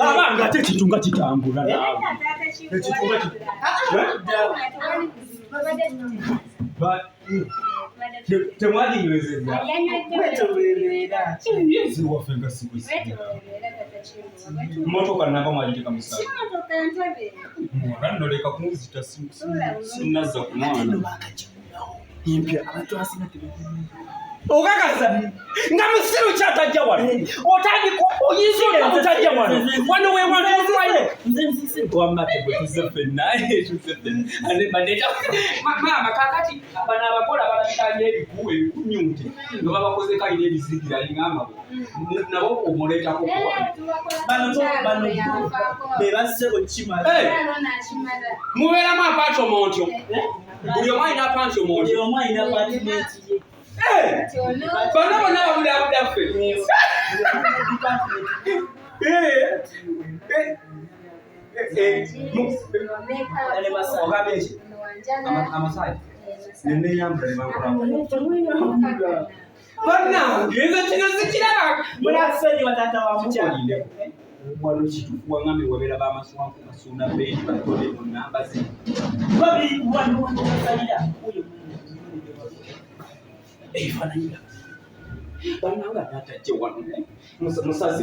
abanga ate kitunga kitambula naawe temwadinywezeza waffe nga motoka nava mwagiteka musanoleka kumuzita sinazza ku mwana okakasa nga musiru kyatajja wano otandika oyinzule otajja wano wano wewantuwaire wamate bwe tuze ffenna maama kakati bano abakola balabikanye ebikuwa ebikunyute nga babakoze kalina ebizigira lingamba nabo omuleetako bano bebassebo kimala mubeeramu apaati omontyo buli omu alina apaati omontyo bano bonna babudabudaffe ogambe eki amasaayi neneyambula nebankola bannange nze kino sikiraba munasonyiwa tata wa mukyalinde wano kituufu waŋŋambe wabeera bamaswanku masunda beeni batole mu namba ze babiri wano wanobasalira oyo ebifaananyira bannanga natajje wano musazi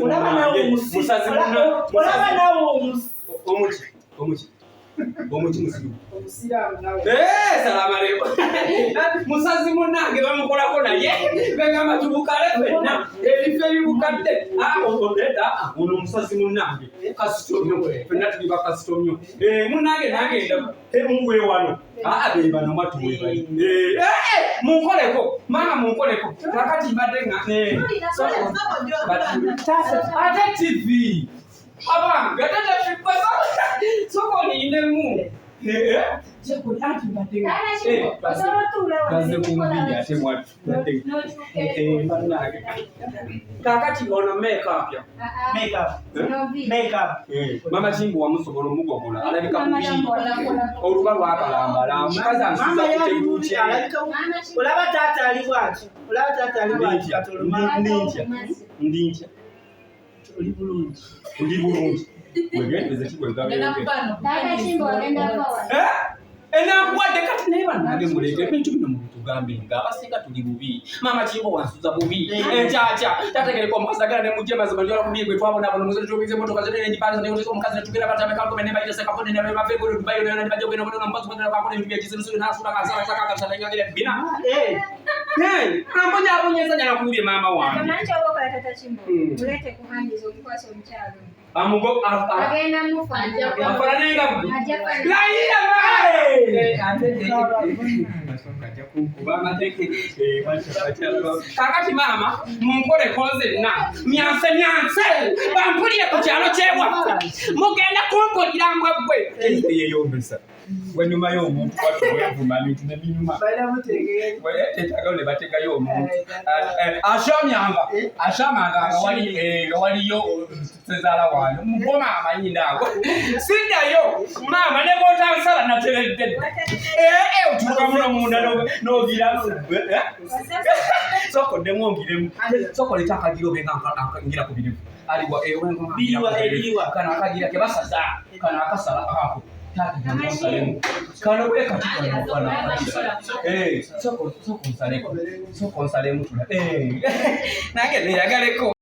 omuki musiru salama leko musazi munange bamukolako naye begamba tubukale fenna ebifo ebibukadde odeda ono musazi munange kasitomyo fenna tuli bakasitomyo munange nagenda muwe wano bebano matuwebali munkoleko mama munkoleko kakati mbadde nga ate tv abanga tatashikwa soko niinemu kaze kumbili ate mwatu kakati ono makeup mama Kingu wamusobola omugogola alabika mubiri oluba lwakalambala mukazi amusiza kuteguki olaba taata ali bwati ndi ntya oli bulungi wegendeze enakwadde kati naye bannange muleke ebintu bino mutugambe nga abasinga tuli bubi mama Kingu wansuza bubi encaca tategereka omukazi agala nemujje mazima njala kubiye gwe twabonabona muze tubize motoka zetene njipanza neotesa omukazi netugera batame kankome nebayita kapone nebavegolo dubayo nebajja kwena kwena mbazi kwena kwakone ebintu byekizirusiru nasula kasala sakaka sanengagire bina ambonya abonyeza nyala kuwulye mama wange mulete kuhandiza omukwasa omukyalo amugo agenda mufanja afala nenga laira kakati mama munkole koze na myanse bampulire ku kyalo kyewa mugenda kunkolira mbwebwe yeyombesa wenyuma y'omuntu watuvuma bintu nebinyuma tetagale bategayo omuntu ashamanga waliyo sezala wano mboma amanyinda ago sindayo mama nebotansala nateredde utuka muno munda nogira soko demongiremu soko litakagiro benga ngira ku birimu aliwa biliwa kana akagira ke basaza kana akasala ako kana bwe katika kana soko nsaleko tula nange ne yagaleko